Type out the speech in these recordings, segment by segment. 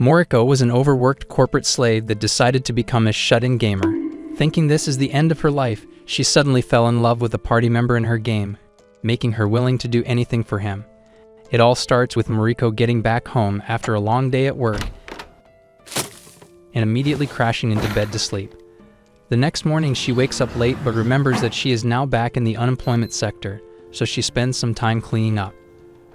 Moriko was an overworked corporate slave that decided to become a shut-in gamer. Thinking this is the end of her life, she suddenly fell in love with a party member in her game, making her willing to do anything for him. It all starts with Moriko getting back home after a long day at work and immediately crashing into bed to sleep. The next morning she wakes up late but remembers that she is now back in the unemployment sector, so she spends some time cleaning up.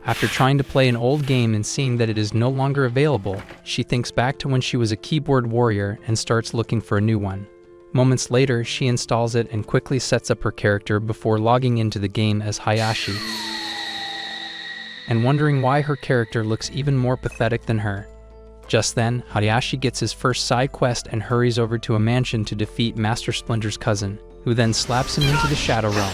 After trying to play an old game and seeing that it is no longer available, she thinks back to when she was a keyboard warrior and starts looking for a new one. Moments later, she installs it and quickly sets up her character before logging into the game as Hayashi, and wondering why her character looks even more pathetic than her. Just then, Hayashi gets his first side quest and hurries over to a mansion to defeat Master Splinter's cousin, who then slaps him into the Shadow Realm.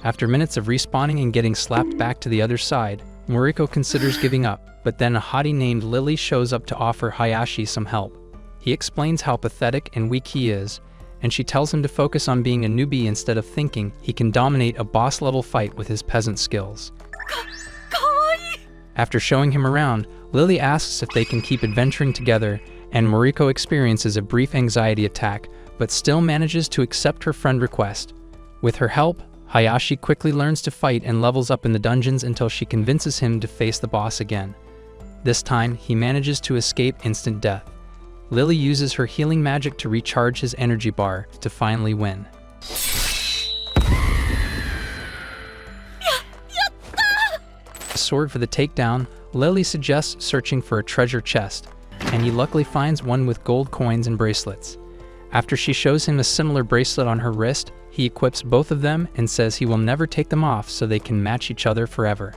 After minutes of respawning and getting slapped back to the other side, Moriko considers giving up, but then a hottie named Lily shows up to offer Hayashi some help. He explains how pathetic and weak he is, and she tells him to focus on being a newbie instead of thinking he can dominate a boss-level fight with his peasant skills. After showing him around, Lily asks if they can keep adventuring together, and Moriko experiences a brief anxiety attack, but still manages to accept her friend request. With her help, Hayashi quickly learns to fight and levels up in the dungeons until she convinces him to face the boss again. This time, he manages to escape instant death. Lily uses her healing magic to recharge his energy bar to finally win. A sword for the takedown, Lily suggests searching for a treasure chest, and he luckily finds one with gold coins and bracelets. After she shows him a similar bracelet on her wrist, he equips both of them and says he will never take them off so they can match each other forever.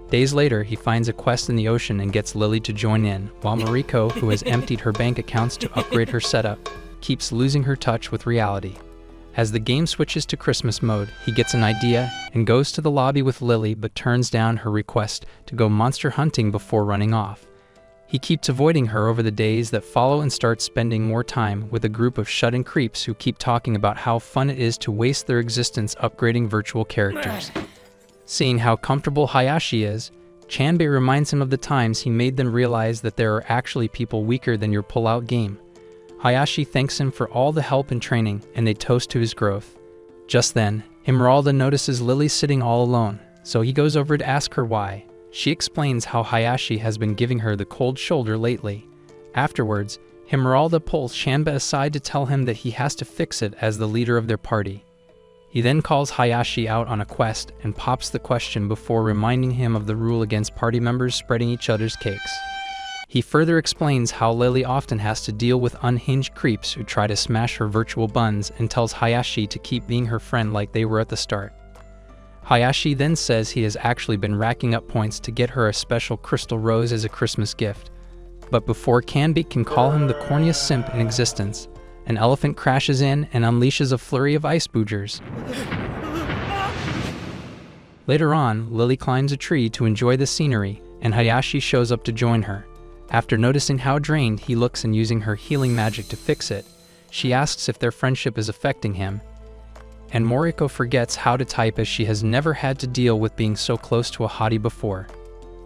Days later, he finds a quest in the ocean and gets Lily to join in, while Moriko, who has emptied her bank accounts to upgrade her setup, keeps losing her touch with reality. As the game switches to Christmas mode, he gets an idea and goes to the lobby with Lily but turns down her request to go monster hunting before running off. He keeps avoiding her over the days that follow and starts spending more time with a group of shut-in creeps who keep talking about how fun it is to waste their existence upgrading virtual characters. Seeing how comfortable Hayashi is, Chanbei reminds him of the times he made them realize that there are actually people weaker than your pull-out game. Hayashi thanks him for all the help and training, and they toast to his growth. Just then, Esmeralda notices Lily sitting all alone, so he goes over to ask her why. She explains how Hayashi has been giving her the cold shoulder lately. Afterwards, Esmeralda pulls Chanbei aside to tell him that he has to fix it as the leader of their party. He then calls Hayashi out on a quest and pops the question before reminding him of the rule against party members spreading each other's cakes. He further explains how Lily often has to deal with unhinged creeps who try to smash her virtual buns and tells Hayashi to keep being her friend like they were at the start. Hayashi then says he has actually been racking up points to get her a special crystal rose as a Christmas gift. But before Canby can call him the corniest simp in existence, an elephant crashes in and unleashes a flurry of ice boogers. Later on, Lily climbs a tree to enjoy the scenery, and Hayashi shows up to join her. After noticing how drained he looks and using her healing magic to fix it, she asks if their friendship is affecting him, and Moriko forgets how to type as she has never had to deal with being so close to a hottie before.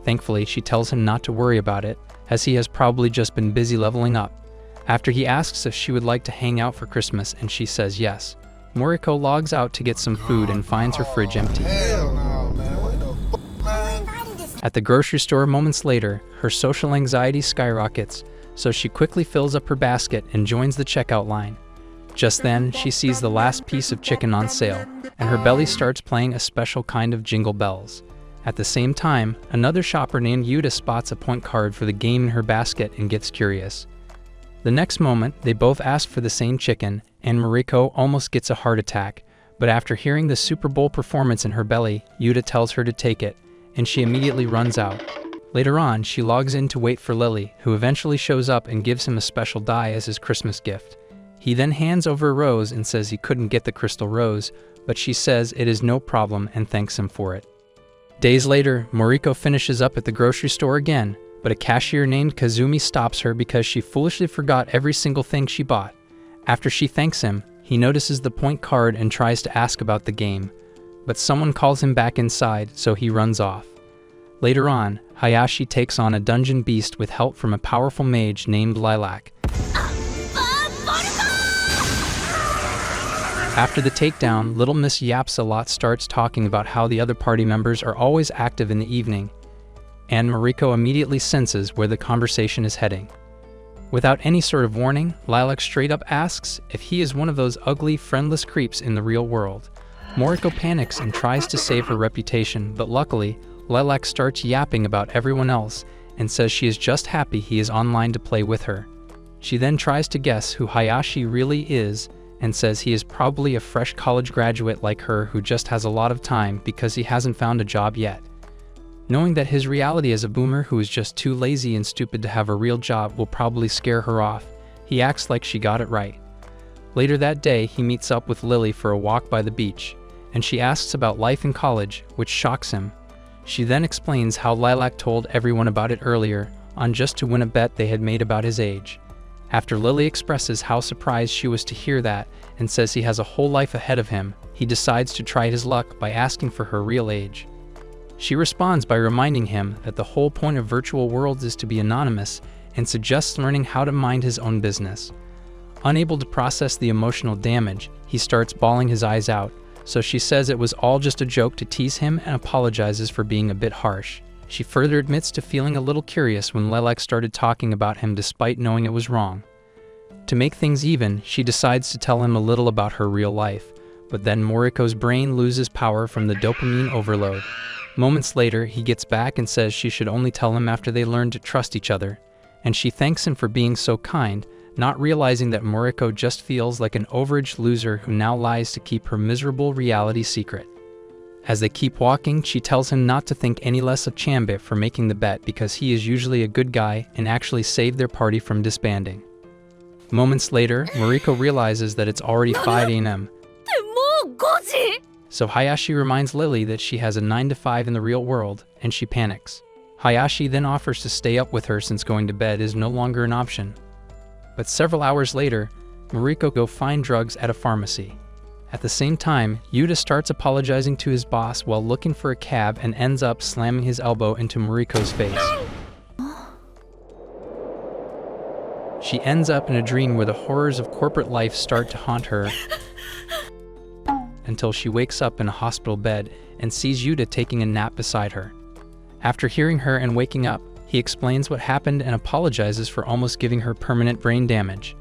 Thankfully, she tells him not to worry about it, as he has probably just been busy leveling up. After he asks if she would like to hang out for Christmas and she says yes, Moriko logs out to get some food and finds her fridge empty. At the grocery store moments later, her social anxiety skyrockets, so she quickly fills up her basket and joins the checkout line. Just then, she sees the last piece of chicken on sale, and her belly starts playing a special kind of jingle bells. At the same time, another shopper named Yuta spots a point card for the game in her basket and gets curious. The next moment, they both ask for the same chicken, and Moriko almost gets a heart attack, but after hearing the Super Bowl performance in her belly, Yuta tells her to take it, and she immediately runs out. Later on, she logs in to wait for Lily, who eventually shows up and gives him a special die as his Christmas gift. He then hands over a rose and says he couldn't get the crystal rose, but she says it is no problem and thanks him for it. Days later, Moriko finishes up at the grocery store again, but a cashier named Kazumi stops her because she foolishly forgot every single thing she bought. After she thanks him, he notices the point card and tries to ask about the game, but someone calls him back inside, so he runs off. Later on, Hayashi takes on a dungeon beast with help from a powerful mage named Lilac. After the takedown, Little Miss yaps a lot, starts talking about how the other party members are always active in the evening, and Mariko immediately senses where the conversation is heading. Without any sort of warning, Lilac straight up asks if he is one of those ugly, friendless creeps in the real world. Mariko panics and tries to save her reputation, but luckily, Lilac starts yapping about everyone else and says she is just happy he is online to play with her. She then tries to guess who Hayashi really is and says he is probably a fresh college graduate like her who just has a lot of time because he hasn't found a job yet. Knowing that his reality as a boomer who is just too lazy and stupid to have a real job will probably scare her off, he acts like she got it right. Later that day, he meets up with Lily for a walk by the beach, and she asks about life in college, which shocks him. She then explains how Lilac told everyone about it earlier on just to win a bet they had made about his age. After Lily expresses how surprised she was to hear that and says he has a whole life ahead of him, he decides to try his luck by asking for her real age. She responds by reminding him that the whole point of virtual worlds is to be anonymous and suggests learning how to mind his own business. Unable to process the emotional damage, he starts bawling his eyes out, so she says it was all just a joke to tease him and apologizes for being a bit harsh. She further admits to feeling a little curious when Lilac started talking about him despite knowing it was wrong. To make things even, she decides to tell him a little about her real life, but then Moriko's brain loses power from the dopamine overload. Moments later, he gets back and says she should only tell him after they learn to trust each other, and she thanks him for being so kind, not realizing that Moriko just feels like an overaged loser who now lies to keep her miserable reality secret. As they keep walking, she tells him not to think any less of Chambit for making the bet because he is usually a good guy and actually saved their party from disbanding. Moments later, Mariko realizes that it's already 5 a.m. So Hayashi reminds Lily that she has a 9 to 5 in the real world, and she panics. Hayashi then offers to stay up with her since going to bed is no longer an option. But several hours later, Mariko go find drugs at a pharmacy. At the same time, Yuta starts apologizing to his boss while looking for a cab and ends up slamming his elbow into Mariko's face. She ends up in a dream where the horrors of corporate life start to haunt her until she wakes up in a hospital bed and sees Yuta taking a nap beside her. After hearing her and waking up, he explains what happened and apologizes for almost giving her permanent brain damage.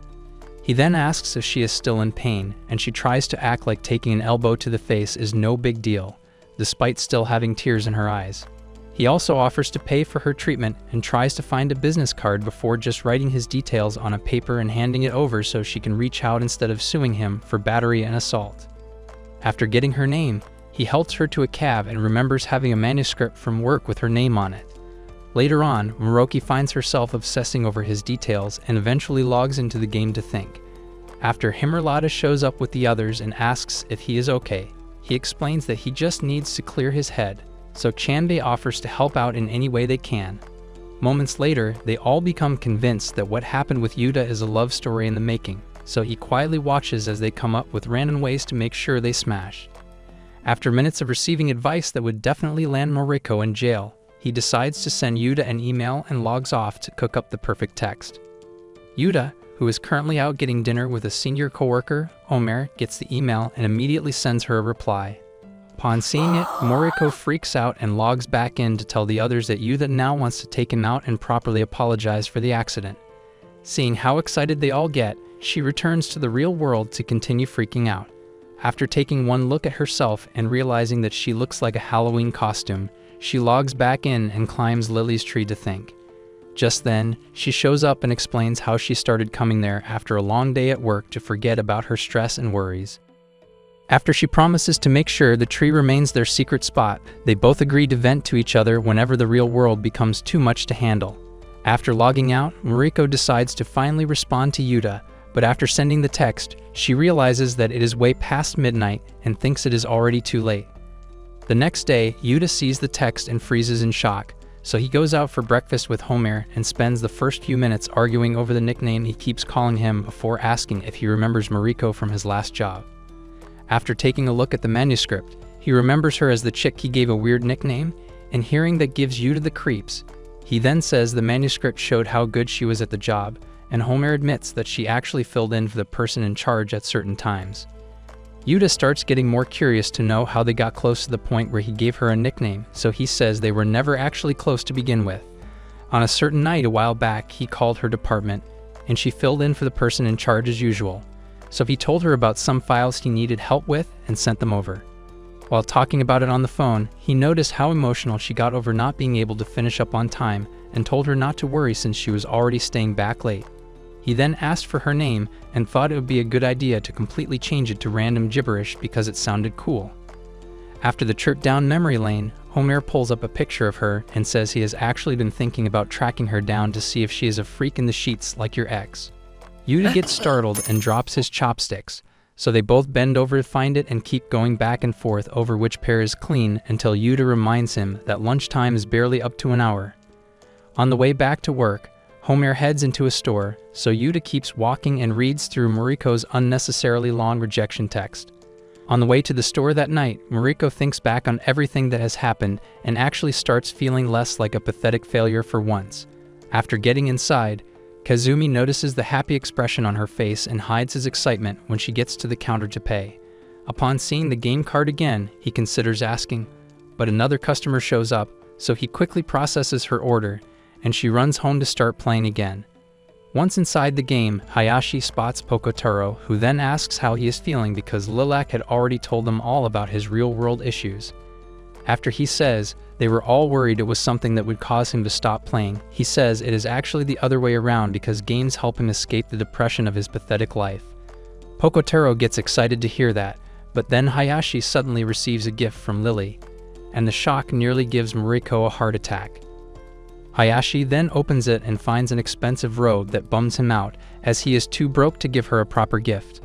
He then asks if she is still in pain, and she tries to act like taking an elbow to the face is no big deal, despite still having tears in her eyes. He also offers to pay for her treatment and tries to find a business card before just writing his details on a paper and handing it over so she can reach out instead of suing him for battery and assault. After getting her name, he helps her to a cab and remembers having a manuscript from work with her name on it. Later on, Moroki finds herself obsessing over his details and eventually logs into the game to think. After Himmerlada shows up with the others and asks if he is okay, he explains that he just needs to clear his head, so Chanbei offers to help out in any way they can. Moments later, they all become convinced that what happened with Yuta is a love story in the making, so he quietly watches as they come up with random ways to make sure they smash. After minutes of receiving advice that would definitely land Moriko in jail, he decides to send Yuta an email and logs off to cook up the perfect text. Yuta, who is currently out getting dinner with a senior coworker, Omer, gets the email and immediately sends her a reply. Upon seeing it, Moriko freaks out and logs back in to tell the others that Yuta now wants to take him out and properly apologize for the accident. Seeing how excited they all get, she returns to the real world to continue freaking out. After taking one look at herself and realizing that she looks like a Halloween costume, she logs back in and climbs Lily's tree to think. Just then, she shows up and explains how she started coming there after a long day at work to forget about her stress and worries. After she promises to make sure the tree remains their secret spot, they both agree to vent to each other whenever the real world becomes too much to handle. After logging out, Mariko decides to finally respond to Yuta, but after sending the text, she realizes that it is way past midnight and thinks it is already too late. The next day, Yuta sees the text and freezes in shock, so he goes out for breakfast with Homer and spends the first few minutes arguing over the nickname he keeps calling him before asking if he remembers Mariko from his last job. After taking a look at the manuscript, he remembers her as the chick he gave a weird nickname, and hearing that gives Yuta the creeps. He then says the manuscript showed how good she was at the job, and Homer admits that she actually filled in for the person in charge at certain times. Yuta starts getting more curious to know how they got close to the point where he gave her a nickname, so he says they were never actually close to begin with. On a certain night a while back, he called her department, and she filled in for the person in charge as usual. So he told her about some files he needed help with and sent them over. While talking about it on the phone, he noticed how emotional she got over not being able to finish up on time and told her not to worry since she was already staying back late. He then asked for her name and thought it would be a good idea to completely change it to random gibberish because it sounded cool. After the trip down memory lane, Homer pulls up a picture of her and says he has actually been thinking about tracking her down to see if she is a freak in the sheets like your ex. Yuta gets startled and drops his chopsticks, so they both bend over to find it and keep going back and forth over which pair is clean until Yuta reminds him that lunchtime is barely up to an hour. On the way back to work, Homer heads into a store, so Yuta keeps walking and reads through Mariko's unnecessarily long rejection text. On the way to the store that night, Mariko thinks back on everything that has happened and actually starts feeling less like a pathetic failure for once. After getting inside, Kazumi notices the happy expression on her face and hides his excitement when she gets to the counter to pay. Upon seeing the game card again, he considers asking, but another customer shows up, so he quickly processes her order, and she runs home to start playing again. Once inside the game, Hayashi spots Pokotaro, who then asks how he is feeling because Lilac had already told them all about his real-world issues. After he says they were all worried it was something that would cause him to stop playing, he says it is actually the other way around because games help him escape the depression of his pathetic life. Pokotaro gets excited to hear that, but then Hayashi suddenly receives a gift from Lily, and the shock nearly gives Mariko a heart attack. Hayashi then opens it and finds an expensive robe that bums him out, as he is too broke to give her a proper gift.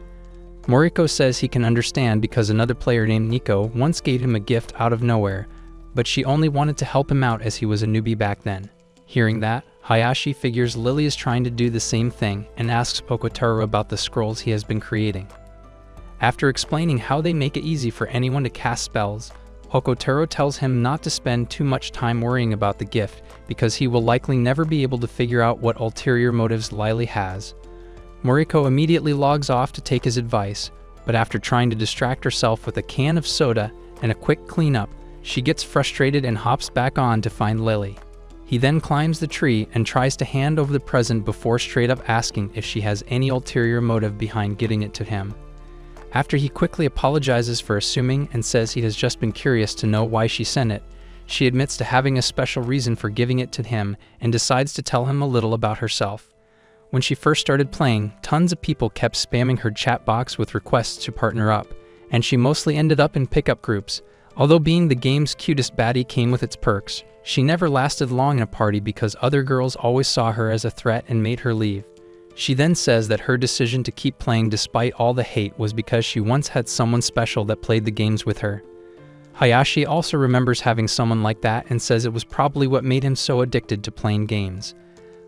Moriko says he can understand because another player named Nico once gave him a gift out of nowhere, but she only wanted to help him out as he was a newbie back then. Hearing that, Hayashi figures Lily is trying to do the same thing and asks Pokotaro about the scrolls he has been creating. After explaining how they make it easy for anyone to cast spells, Pokotaro tells him not to spend too much time worrying about the gift because he will likely never be able to figure out what ulterior motives Lily has. Moriko immediately logs off to take his advice, but after trying to distract herself with a can of soda and a quick cleanup, she gets frustrated and hops back on to find Lily. He then climbs the tree and tries to hand over the present before straight up asking if she has any ulterior motive behind getting it to him. After he quickly apologizes for assuming and says he has just been curious to know why she sent it, she admits to having a special reason for giving it to him and decides to tell him a little about herself. When she first started playing, tons of people kept spamming her chat box with requests to partner up, and she mostly ended up in pickup groups. Although being the game's cutest baddie came with its perks, she never lasted long in a party because other girls always saw her as a threat and made her leave. She then says that her decision to keep playing despite all the hate was because she once had someone special that played the games with her. Hayashi also remembers having someone like that and says it was probably what made him so addicted to playing games.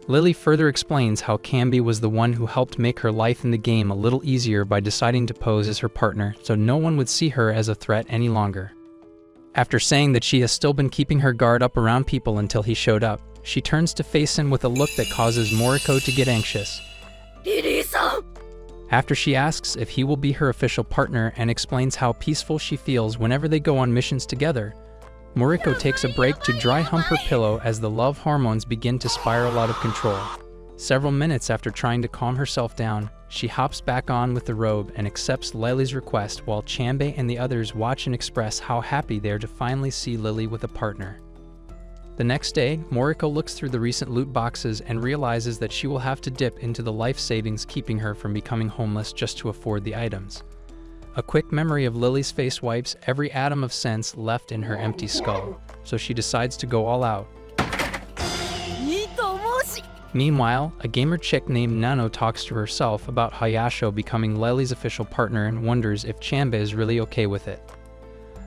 Lily further explains how Camby was the one who helped make her life in the game a little easier by deciding to pose as her partner so no one would see her as a threat any longer. After saying that she has still been keeping her guard up around people until he showed up, she turns to face him with a look that causes Moriko to get anxious. After she asks if he will be her official partner and explains how peaceful she feels whenever they go on missions together, Moriko takes a break to dry hump her pillow as the love hormones begin to spiral out of control. Several minutes after trying to calm herself down, she hops back on with the robe and accepts Lily's request while Chanbei and the others watch and express how happy they are to finally see Lily with a partner. The next day, Moriko looks through the recent loot boxes and realizes that she will have to dip into the life savings keeping her from becoming homeless just to afford the items. A quick memory of Lily's face wipes every atom of sense left in her empty skull, so she decides to go all out. Meanwhile, a gamer chick named Nano talks to herself about Hayasho becoming Lily's official partner and wonders if Chanbei is really okay with it.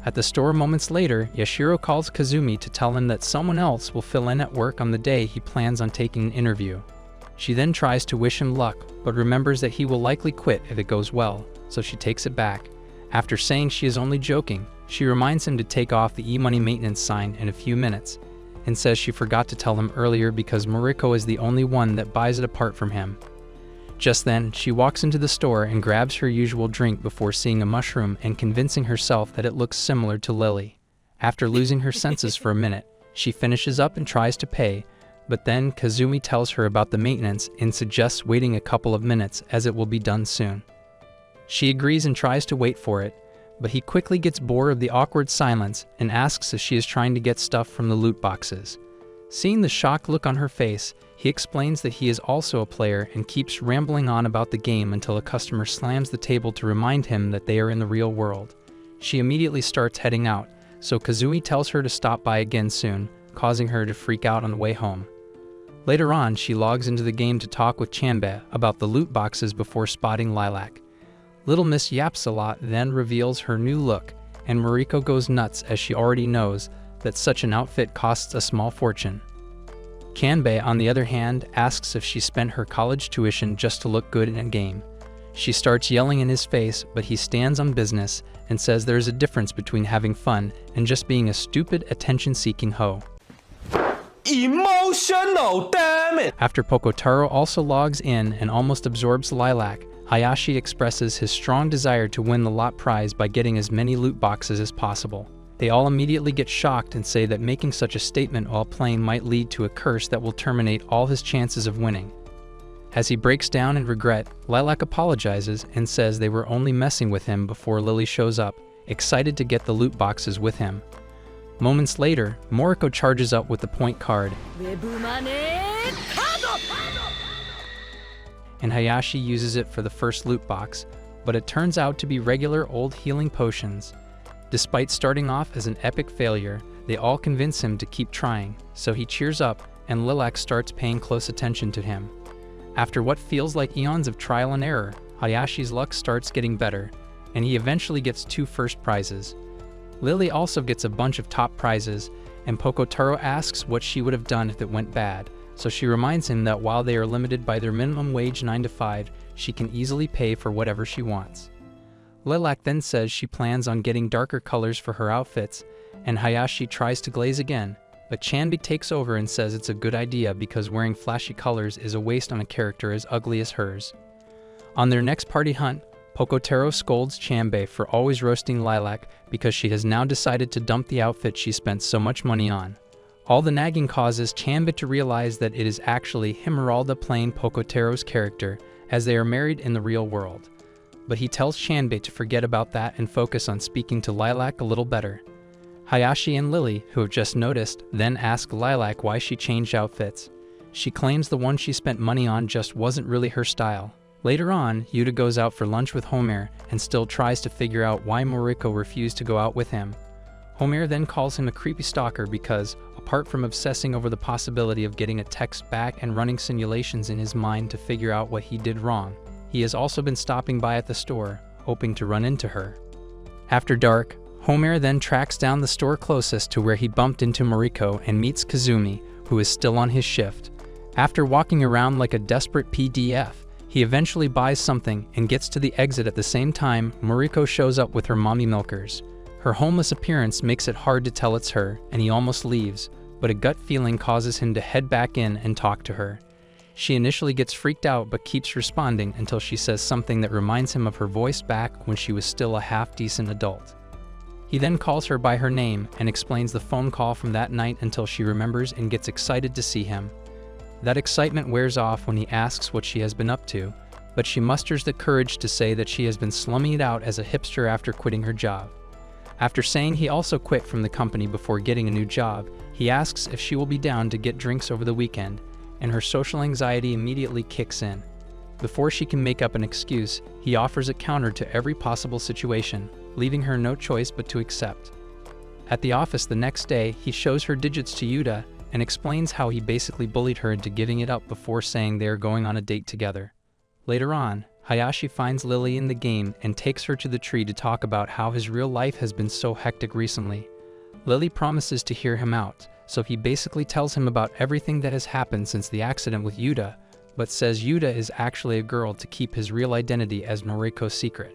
At the store moments later, Yashiro calls Kazumi to tell him that someone else will fill in at work on the day he plans on taking an interview. She then tries to wish him luck, but remembers that he will likely quit if it goes well, so she takes it back. After saying she is only joking, She reminds him to take off the e-money maintenance sign in a few minutes, and says she forgot to tell him earlier because Mariko is the only one that buys it apart from him. Just then, she walks into the store and grabs her usual drink before seeing a mushroom and convincing herself that it looks similar to Lily. After losing her senses for a minute, she finishes up and tries to pay, but then Kazumi tells her about the maintenance and suggests waiting a couple of minutes as it will be done soon. She agrees and tries to wait for it, but he quickly gets bored of the awkward silence and asks if she is trying to get stuff from the loot boxes. Seeing the shocked look on her face, he explains that he is also a player and keeps rambling on about the game until a customer slams the table to remind him that they are in the real world. She immediately starts heading out, so Kazumi tells her to stop by again soon, causing her to freak out on the way home. Later on, she logs into the game to talk with Chanbei about the loot boxes before spotting Lilac. Little Miss yaps a lot, then reveals her new look, and Mariko goes nuts as she already knows that such an outfit costs a small fortune. Chanbei, on the other hand, asks if she spent her college tuition just to look good in a game. She starts yelling in his face, but he stands on business and says there is a difference between having fun and just being a stupid, attention-seeking hoe. Emotional, damn it! After Pokotaro also logs in and almost absorbs Lilac, Hayashi expresses his strong desire to win the lot prize by getting as many loot boxes as possible. They all immediately get shocked and say that making such a statement while playing might lead to a curse that will terminate all his chances of winning. As he breaks down in regret, Lilac apologizes and says they were only messing with him before Lily shows up, excited to get the loot boxes with him. Moments later, Moriko charges up with the point card, and Hayashi uses it for the first loot box, but it turns out to be regular old healing potions. Despite starting off as an epic failure, they all convince him to keep trying, so he cheers up and Lilac starts paying close attention to him. After what feels like eons of trial and error, Hayashi's luck starts getting better, and he eventually gets 2 first prizes. Lily also gets a bunch of top prizes, and Pokotaro asks what she would have done if it went bad, so she reminds him that while they are limited by their minimum wage 9 to 5, she can easily pay for whatever she wants. Lilac then says she plans on getting darker colors for her outfits, and Hayashi tries to glaze again, but Chanbei takes over and says it's a good idea because wearing flashy colors is a waste on a character as ugly as hers. On their next party hunt, Pokotaro scolds Chanbei for always roasting Lilac because she has now decided to dump the outfit she spent so much money on. All the nagging causes Chanbei to realize that it is actually Himeralda playing Pokotaro's character, as they are married in the real world. But he tells Chanbei to forget about that and focus on speaking to Lilac a little better. Hayashi and Lily, who have just noticed, then ask Lilac why she changed outfits. She claims the one she spent money on just wasn't really her style. Later on, Yuta goes out for lunch with Homer and still tries to figure out why Moriko refused to go out with him. Homer then calls him a creepy stalker because, apart from obsessing over the possibility of getting a text back and running simulations in his mind to figure out what he did wrong, he has also been stopping by at the store, hoping to run into her. After dark, Homer then tracks down the store closest to where he bumped into Moriko and meets Kazumi, who is still on his shift. After walking around like a desperate PDF, he eventually buys something and gets to the exit at the same time Moriko shows up with her mommy milkers. Her homeless appearance makes it hard to tell it's her, and he almost leaves, but a gut feeling causes him to head back in and talk to her. She initially gets freaked out but keeps responding until she says something that reminds him of her voice back when she was still a half-decent adult. He then calls her by her name and explains the phone call from that night until she remembers and gets excited to see him. That excitement wears off when he asks what she has been up to, but she musters the courage to say that she has been slumming it out as a hipster after quitting her job. After saying he also quit from the company before getting a new job, he asks if she will be down to get drinks over the weekend, and her social anxiety immediately kicks in. Before she can make up an excuse, he offers a counter to every possible situation, leaving her no choice but to accept. At the office the next day, he shows her digits to Yuta and explains how he basically bullied her into giving it up before saying they are going on a date together. Later on, Hayashi finds Lily in the game and takes her to the tree to talk about how his real life has been so hectic recently. Lily promises to hear him out, so he basically tells him about everything that has happened since the accident with Yuta, but says Yuta is actually a girl to keep his real identity as Noriko's secret.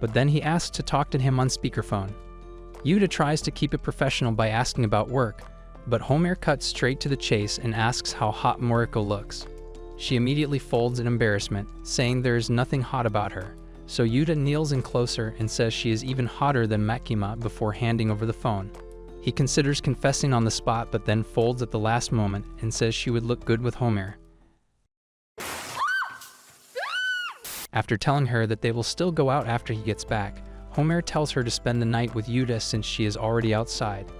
but then he asks to talk to him on speakerphone. Yuta tries to keep it professional by asking about work, but Homer cuts straight to the chase and asks how hot Moriko looks. She immediately folds in embarrassment, saying there is nothing hot about her, so Yuta kneels in closer and says she is even hotter than Makima before handing over the phone. He considers confessing on the spot but then folds at the last moment and says she would look good with Homer. After telling her that they will still go out after he gets back, Homer tells her to spend the night with Yuta since she is already outside.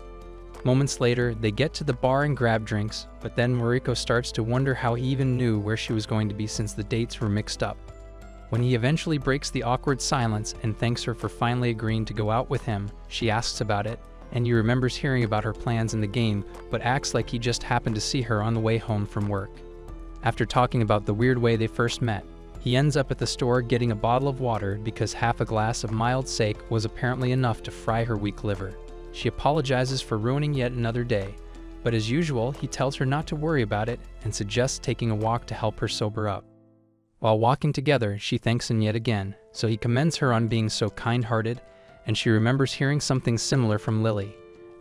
Moments later, they get to the bar and grab drinks, but then Moriko starts to wonder how he even knew where she was going to be since the dates were mixed up. When he eventually breaks the awkward silence and thanks her for finally agreeing to go out with him, she asks about it, and he remembers hearing about her plans in the game, but acts like he just happened to see her on the way home from work. After talking about the weird way they first met, he ends up at the store getting a bottle of water because half a glass of mild sake was apparently enough to fry her weak liver. She apologizes for ruining yet another day, but as usual, he tells her not to worry about it and suggests taking a walk to help her sober up. While walking together, she thanks him yet again, so he commends her on being so kind-hearted, and she remembers hearing something similar from Lily.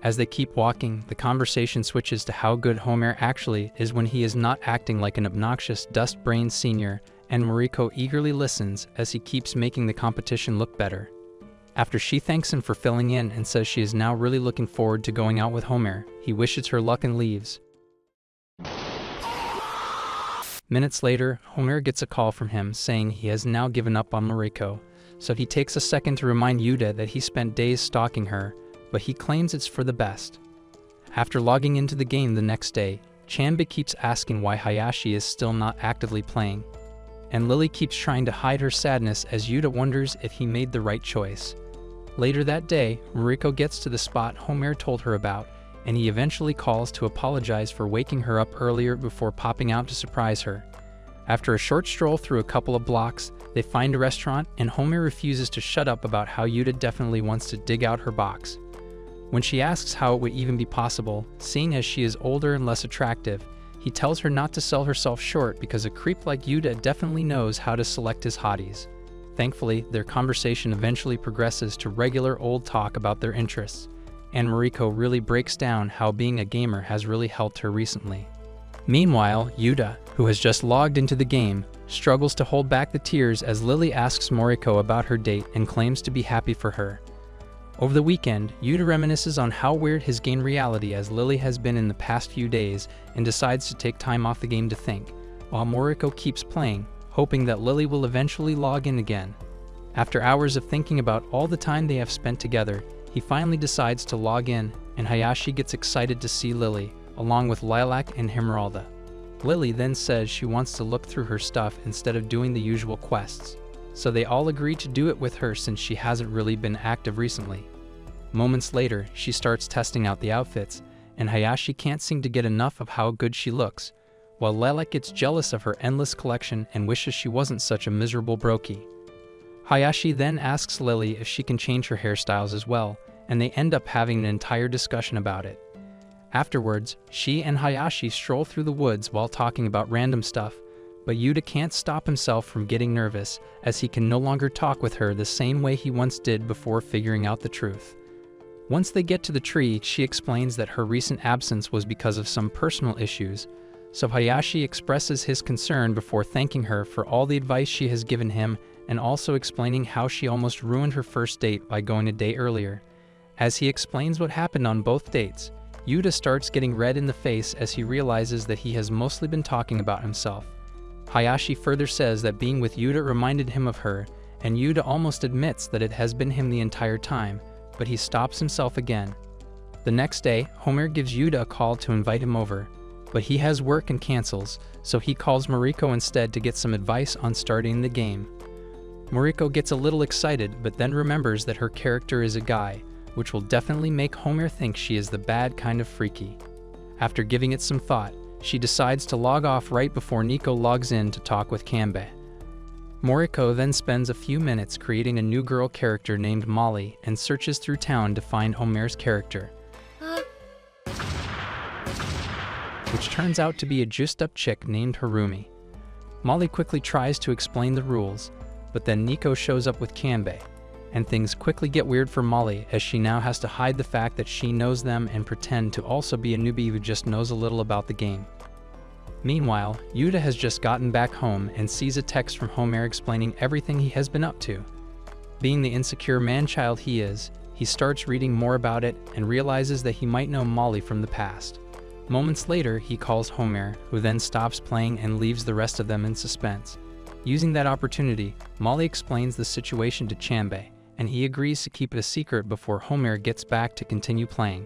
As they keep walking, the conversation switches to how good Homer actually is when he is not acting like an obnoxious dust-brained senior, and Moriko eagerly listens as he keeps making the competition look better. After she thanks him for filling in and says she is now really looking forward to going out with Homer, he wishes her luck and leaves. Minutes later, Homer gets a call from him saying he has now given up on Moriko, so he takes a second to remind Yuta that he spent days stalking her, but he claims it's for the best. After logging into the game the next day, Chanbe keeps asking why Hayashi is still not actively playing, and Lily keeps trying to hide her sadness as Yuta wonders if he made the right choice. Later that day, Moriko gets to the spot Homer told her about, and he eventually calls to apologize for waking her up earlier before popping out to surprise her. After a short stroll through a couple of blocks, they find a restaurant, and Homer refuses to shut up about how Yuta definitely wants to dig out her box. When she asks how it would even be possible, seeing as she is older and less attractive, he tells her not to sell herself short because a creep like Yuta definitely knows how to select his hotties. Thankfully, their conversation eventually progresses to regular old talk about their interests, and Moriko really breaks down how being a gamer has really helped her recently. Meanwhile, Yuta, who has just logged into the game, struggles to hold back the tears as Lily asks Moriko about her date and claims to be happy for her. Over the weekend, Yuta reminisces on how weird his game reality as Lily has been in the past few days and decides to take time off the game to think, while Moriko keeps playing, hoping that Lily will eventually log in again. After hours of thinking about all the time they have spent together, he finally decides to log in, and Hayashi gets excited to see Lily, along with Lilac and Emeralda. Lily then says she wants to look through her stuff instead of doing the usual quests, so they all agree to do it with her since she hasn't really been active recently. Moments later, she starts testing out the outfits, and Hayashi can't seem to get enough of how good she looks, while Lilac gets jealous of her endless collection and wishes she wasn't such a miserable brokey. Hayashi then asks Lily if she can change her hairstyles as well, and they end up having an entire discussion about it. Afterwards, she and Hayashi stroll through the woods while talking about random stuff, but Yuta can't stop himself from getting nervous as he can no longer talk with her the same way he once did before figuring out the truth. Once they get to the tree, she explains that her recent absence was because of some personal issues, so Hayashi expresses his concern before thanking her for all the advice she has given him and also explaining how she almost ruined her first date by going a day earlier. As he explains what happened on both dates, Yuta starts getting red in the face as he realizes that he has mostly been talking about himself. Hayashi further says that being with Yuta reminded him of her, and Yuta almost admits that it has been him the entire time, but he stops himself again. The next day, Homer gives Yuta a call to invite him over, but he has work and cancels, so he calls Moriko instead to get some advice on starting the game. Moriko gets a little excited, but then remembers that her character is a guy, which will definitely make Homer think she is the bad kind of freaky. After giving it some thought, she decides to log off right before Nico logs in to talk with Kanbei. Moriko then spends a few minutes creating a new girl character named Molly and searches through town to find Homer's character, which turns out to be a juiced-up chick named Harumi. Molly quickly tries to explain the rules, but then Nico shows up with Kanbei. and things quickly get weird for Molly as she now has to hide the fact that she knows them and pretend to also be a newbie who just knows a little about the game. Meanwhile, Yuta has just gotten back home and sees a text from Homer explaining everything he has been up to. Being the insecure man-child he is, he starts reading more about it and realizes that he might know Molly from the past. Moments later, he calls Homer, who then stops playing and leaves the rest of them in suspense. Using that opportunity, Molly explains the situation to Chanbei, and he agrees to keep it a secret before Homer gets back to continue playing.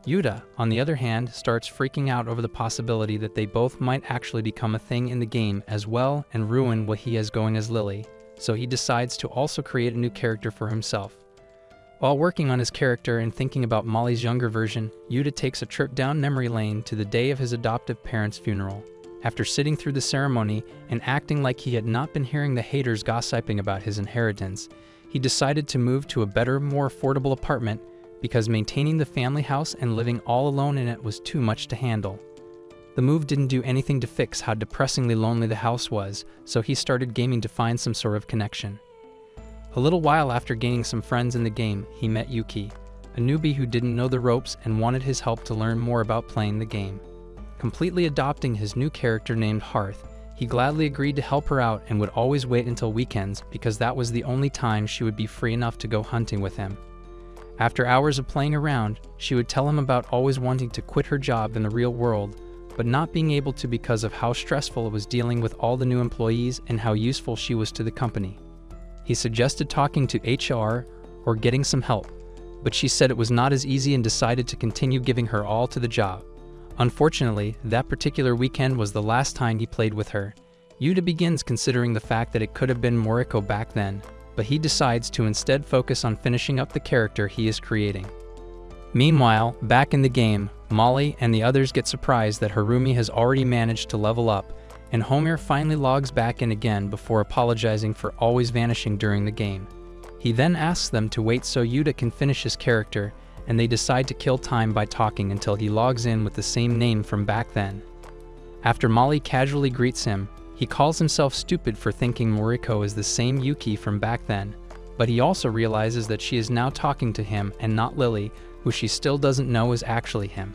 Yuta, on the other hand, starts freaking out over the possibility that they both might actually become a thing in the game as well and ruin what he has going as Lily, so he decides to also create a new character for himself. While working on his character and thinking about Molly's younger version, Yuta takes a trip down memory lane to the day of his adoptive parents' funeral. After sitting through the ceremony and acting like he had not been hearing the haters gossiping about his inheritance, he decided to move to a better, more affordable apartment because maintaining the family house and living all alone in it was too much to handle. The move didn't do anything to fix how depressingly lonely the house was, so he started gaming to find some sort of connection. A little while after gaining some friends in the game, he met Yuki, a newbie who didn't know the ropes and wanted his help to learn more about playing the game. Completely adopting his new character named Hearth, he gladly agreed to help her out and would always wait until weekends because that was the only time she would be free enough to go hunting with him. After hours of playing around, she would tell him about always wanting to quit her job in the real world, but not being able to because of how stressful it was dealing with all the new employees and how useful she was to the company. He suggested talking to HR or getting some help, but she said it was not as easy and decided to continue giving her all to the job. Unfortunately, that particular weekend was the last time he played with her. Yuta begins considering the fact that it could have been Moriko back then, but he decides to instead focus on finishing up the character he is creating. Meanwhile, back in the game, Molly and the others get surprised that Harumi has already managed to level up, and Homer finally logs back in again before apologizing for always vanishing during the game. He then asks them to wait so Yuta can finish his character, and they decide to kill time by talking until he logs in with the same name from back then. After Molly casually greets him, he calls himself stupid for thinking Moriko is the same Yuki from back then, but he also realizes that she is now talking to him and not Lily, who she still doesn't know is actually him.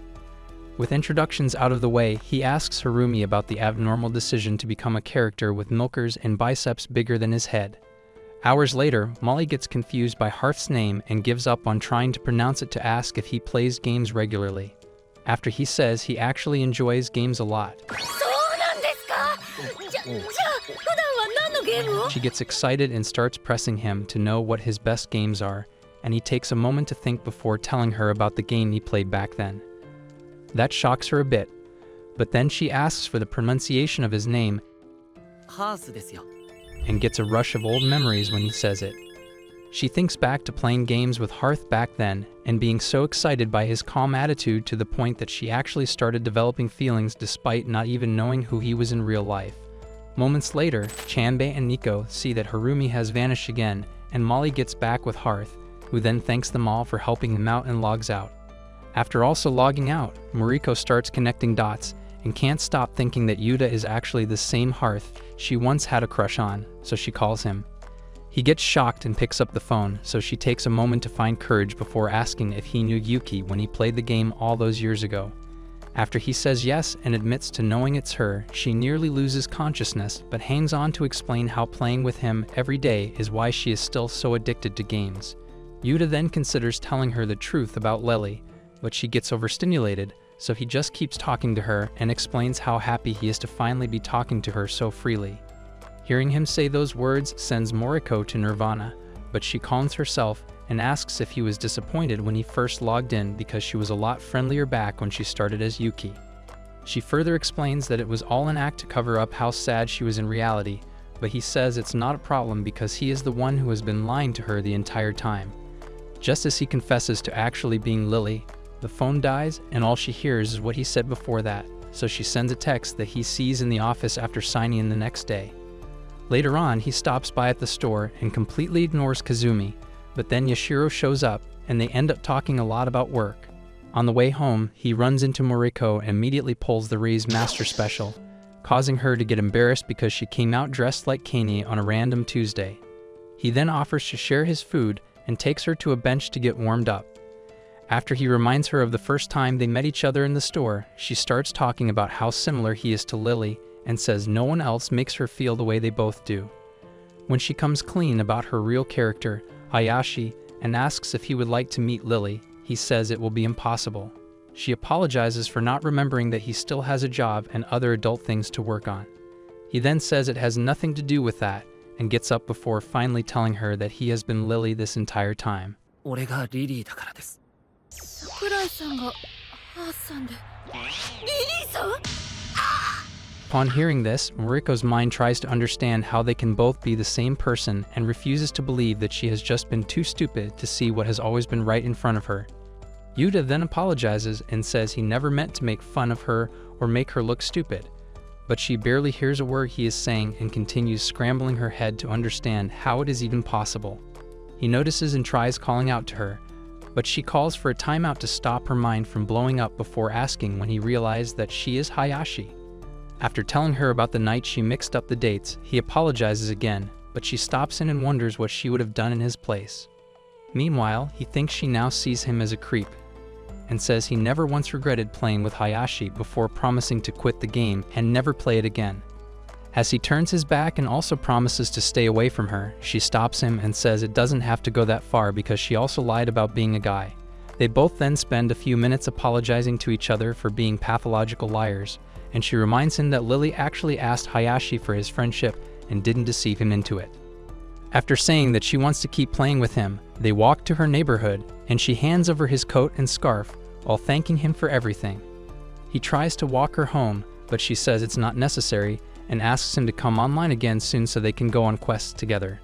With introductions out of the way, he asks Harumi about the abnormal decision to become a character with milkers and biceps bigger than his head. Hours later, Molly gets confused by Hearth's name and gives up on trying to pronounce it to ask if he plays games regularly. After he says he actually enjoys games a lot. She gets excited and starts pressing him to know what his best games are, and he takes a moment to think before telling her about the game he played back then. That shocks her a bit, but then she asks for the pronunciation of his name and gets a rush of old memories when he says it. She thinks back to playing games with Hearth back then and being so excited by his calm attitude to the point that she actually started developing feelings despite not even knowing who he was in real life. Moments later, Chanbei and Nico see that Harumi has vanished again, and Molly gets back with Hearth, who then thanks them all for helping him out and logs out. After also logging out, Moriko starts connecting dots and can't stop thinking that Yuta is actually the same Hearth she once had a crush on, so she calls him. He gets shocked and picks up the phone, so she takes a moment to find courage before asking if he knew Yuki when he played the game all those years ago. After he says yes and admits to knowing it's her, she nearly loses consciousness but hangs on to explain how playing with him every day is why she is still so addicted to games. Yuta then considers telling her the truth about Lely, but she gets overstimulated, so he just keeps talking to her and explains how happy he is to finally be talking to her so freely. Hearing him say those words sends Moriko to nirvana, but she calms herself and asks if he was disappointed when he first logged in because she was a lot friendlier back when she started as Yuki. She further explains that it was all an act to cover up how sad she was in reality, but he says it's not a problem because he is the one who has been lying to her the entire time. Just as he confesses to actually being Lily, the phone dies and all she hears is what he said before that, so she sends a text that he sees in the office after signing in the next day. Later on, he stops by at the store and completely ignores Kazumi, but then Yashiro shows up and they end up talking a lot about work. On the way home, he runs into Moriko and immediately pulls the Ri's Master Special, causing her to get embarrassed because she came out dressed like Kanye on a random Tuesday. He then offers to share his food and takes her to a bench to get warmed up. After he reminds her of the first time they met each other in the store, she starts talking about how similar he is to Lily and says no one else makes her feel the way they both do. When she comes clean about her real character, Hayashi, and asks if he would like to meet Lily, he says it will be impossible. She apologizes for not remembering that he still has a job and other adult things to work on. He then says it has nothing to do with that and gets up before finally telling her that he has been Lily this entire time. 俺がリリーだからです。桜井さんが母さんでリリーさん Upon hearing this, Mariko's mind tries to understand how they can both be the same person and refuses to believe that she has just been too stupid to see what has always been right in front of her. Yuta then apologizes and says he never meant to make fun of her or make her look stupid, but she barely hears a word he is saying and continues scrambling her head to understand how it is even possible. He notices and tries calling out to her, but she calls for a timeout to stop her mind from blowing up before asking when he realized that she is Hayashi. After telling her about the night she mixed up the dates, he apologizes again, but she stops in and wonders what she would have done in his place. Meanwhile, he thinks she now sees him as a creep, and says he never once regretted playing with Hayashi before promising to quit the game and never play it again. As he turns his back and also promises to stay away from her, she stops him and says it doesn't have to go that far because she also lied about being a guy. They both then spend a few minutes apologizing to each other for being pathological liars, and she reminds him that Lily actually asked Hayashi for his friendship and didn't deceive him into it. After saying that she wants to keep playing with him, they walk to her neighborhood and she hands over his coat and scarf while thanking him for everything. He tries to walk her home, but she says it's not necessary and asks him to come online again soon so they can go on quests together.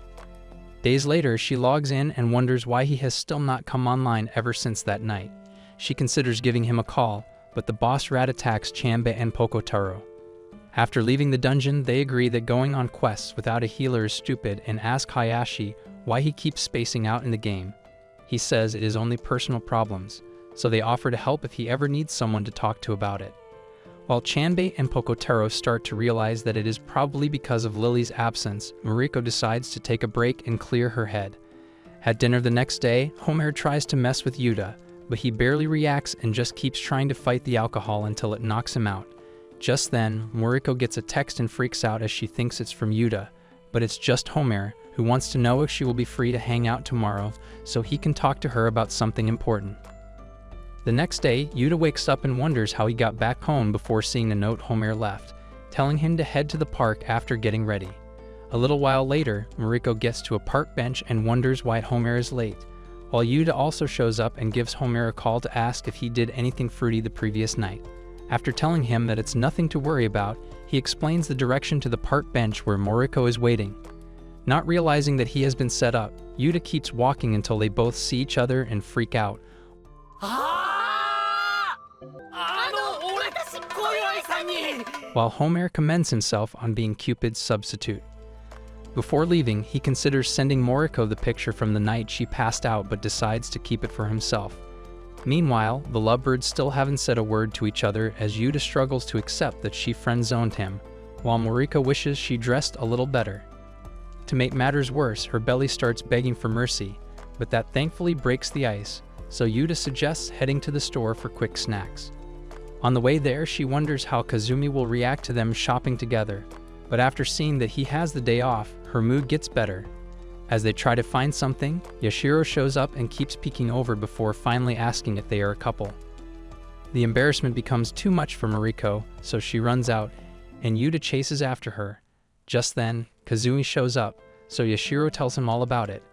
Days later, she logs in and wonders why he has still not come online ever since that night. She considers giving him a call, but the boss rat attacks Chanbei and Pokotaro. After leaving the dungeon, they agree that going on quests without a healer is stupid and ask Hayashi why he keeps spacing out in the game. He says it is only personal problems, so they offer to help if he ever needs someone to talk to about it. While Chanbei and Pokotaro start to realize that it is probably because of Lily's absence, Mariko decides to take a break and clear her head. At dinner the next day, Homer tries to mess with Yuta, but he barely reacts and just keeps trying to fight the alcohol until it knocks him out. Just then, Mariko gets a text and freaks out as she thinks it's from Yuta, but it's just Homer, who wants to know if she will be free to hang out tomorrow so he can talk to her about something important. The next day, Yuta wakes up and wonders how he got back home before seeing the note Homer left, telling him to head to the park after getting ready. A little while later, Mariko gets to a park bench and wonders why Homer is late, while Yuta also shows up and gives Homer a call to ask if he did anything fruity the previous night. After telling him that it's nothing to worry about, he explains the direction to the park bench where Mariko is waiting. Not realizing that he has been set up, Yuta keeps walking until they both see each other and freak out. While Homer commends himself on being Cupid's substitute. Before leaving, he considers sending Mariko the picture from the night she passed out but decides to keep it for himself. Meanwhile, the lovebirds still haven't said a word to each other as Yuta struggles to accept that she friend-zoned him, while Mariko wishes she dressed a little better. To make matters worse, her belly starts begging for mercy, but that thankfully breaks the ice, so Yuta suggests heading to the store for quick snacks. On the way there, she wonders how Kazumi will react to them shopping together, but after seeing that he has the day off, her mood gets better. As they try to find something, Yashiro shows up and keeps peeking over before finally asking if they are a couple. The embarrassment becomes too much for Mariko, so she runs out, and Yuta chases after her. Just then, Kazumi shows up, so Yashiro tells him all about it,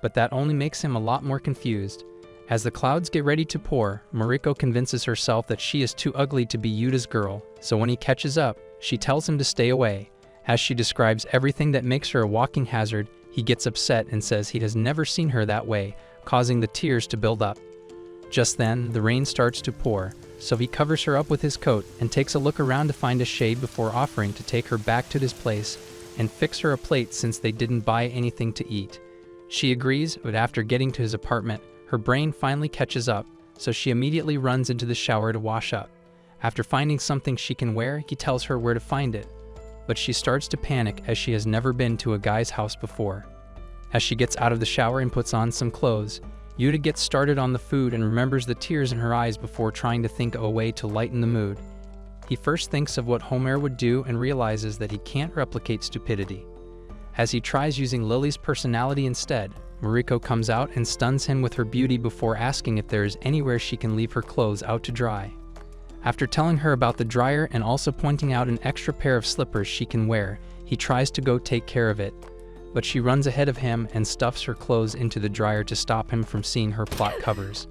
but that only makes him a lot more confused. As the clouds get ready to pour, Mariko convinces herself that she is too ugly to be Yuta's girl, so when he catches up, she tells him to stay away. As she describes everything that makes her a walking hazard, he gets upset and says he has never seen her that way, causing the tears to build up. Just then, the rain starts to pour, so he covers her up with his coat and takes a look around to find a shade before offering to take her back to his place and fix her a plate since they didn't buy anything to eat. She agrees, but after getting to his apartment, her brain finally catches up, so she immediately runs into the shower to wash up. After finding something she can wear, he tells her where to find it, but she starts to panic as she has never been to a guy's house before. As she gets out of the shower and puts on some clothes, Yuta gets started on the food and remembers the tears in her eyes before trying to think of a way to lighten the mood. He first thinks of what Homer would do and realizes that he can't replicate stupidity. As he tries using Lily's personality instead, Mariko comes out and stuns him with her beauty before asking if there is anywhere she can leave her clothes out to dry. After telling her about the dryer and also pointing out an extra pair of slippers she can wear, he tries to go take care of it, but she runs ahead of him and stuffs her clothes into the dryer to stop him from seeing her plot covers.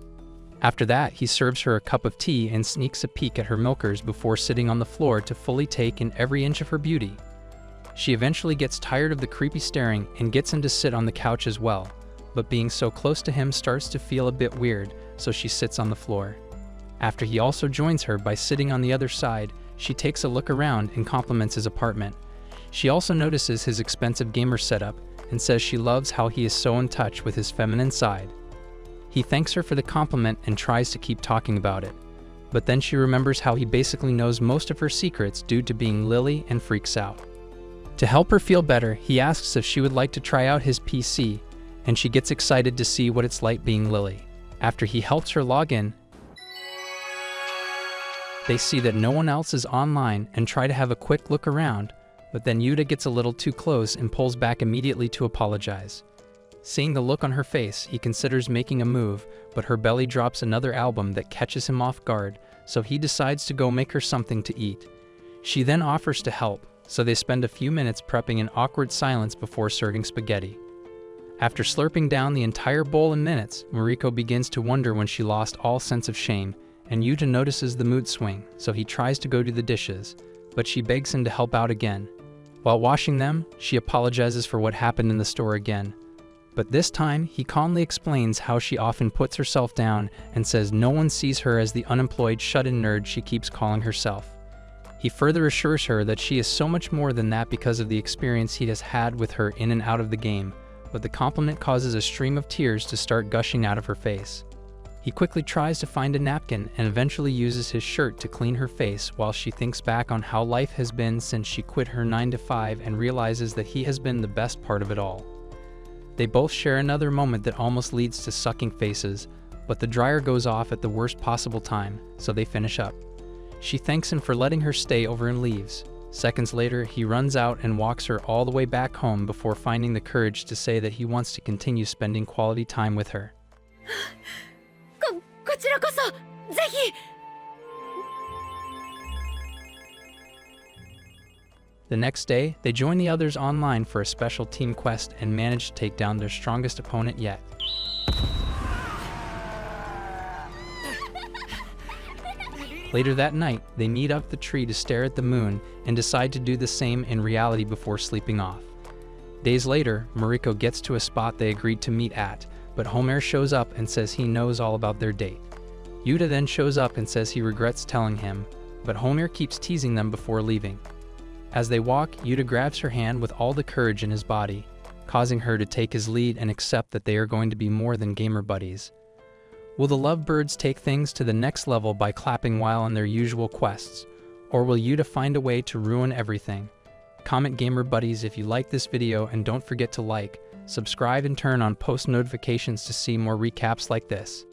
After that, he serves her a cup of tea and sneaks a peek at her milkers before sitting on the floor to fully take in every inch of her beauty. She eventually gets tired of the creepy staring and gets him to sit on the couch as well, but being so close to him starts to feel a bit weird, so she sits on the floor. After he also joins her by sitting on the other side, she takes a look around and compliments his apartment. She also notices his expensive gamer setup and says she loves how he is so in touch with his feminine side. He thanks her for the compliment and tries to keep talking about it, but then she remembers how he basically knows most of her secrets due to being Lily and freaks out. To help her feel better, he asks if she would like to try out his PC, and she gets excited to see what it's like being Lily. After he helps her log in, they see that no one else is online and try to have a quick look around, but then Yuta gets a little too close and pulls back immediately to apologize. Seeing the look on her face, he considers making a move, but her belly drops another album that catches him off guard, so he decides to go make her something to eat. She then offers to help, so they spend a few minutes prepping in awkward silence before serving spaghetti. After slurping down the entire bowl in minutes, Mariko begins to wonder when she lost all sense of shame, and Yuta notices the mood swing, so he tries to go do the dishes, but she begs him to help out again. While washing them, she apologizes for what happened in the store again. But this time, he calmly explains how she often puts herself down and says no one sees her as the unemployed shut-in nerd she keeps calling herself. He further assures her that she is so much more than that because of the experience he has had with her in and out of the game, but the compliment causes a stream of tears to start gushing out of her face. He quickly tries to find a napkin and eventually uses his shirt to clean her face while she thinks back on how life has been since she quit her 9-to-5 and realizes that he has been the best part of it all. They both share another moment that almost leads to sucking faces, but the dryer goes off at the worst possible time, so they finish up. She thanks him for letting her stay over and leaves. Seconds later, he runs out and walks her all the way back home before finding the courage to say that he wants to continue spending quality time with her. こちらこそぜひ The next day, they join the others online for a special team quest and manage to take down their strongest opponent yet. Later that night, they meet up the tree to stare at the moon and decide to do the same in reality before sleeping off. Days later, Mariko gets to a spot they agreed to meet at, but Homer shows up and says he knows all about their date. Yuta then shows up and says he regrets telling him, but Homer keeps teasing them before leaving. As they walk, Yuta grabs her hand with all the courage in his body, causing her to take his lead and accept that they are going to be more than gamer buddies. Will the lovebirds take things to the next level by clapping while on their usual quests, or will Yuta find a way to ruin everything? Comment gamer buddies if you like this video and don't forget to like, subscribe and turn on post notifications to see more recaps like this.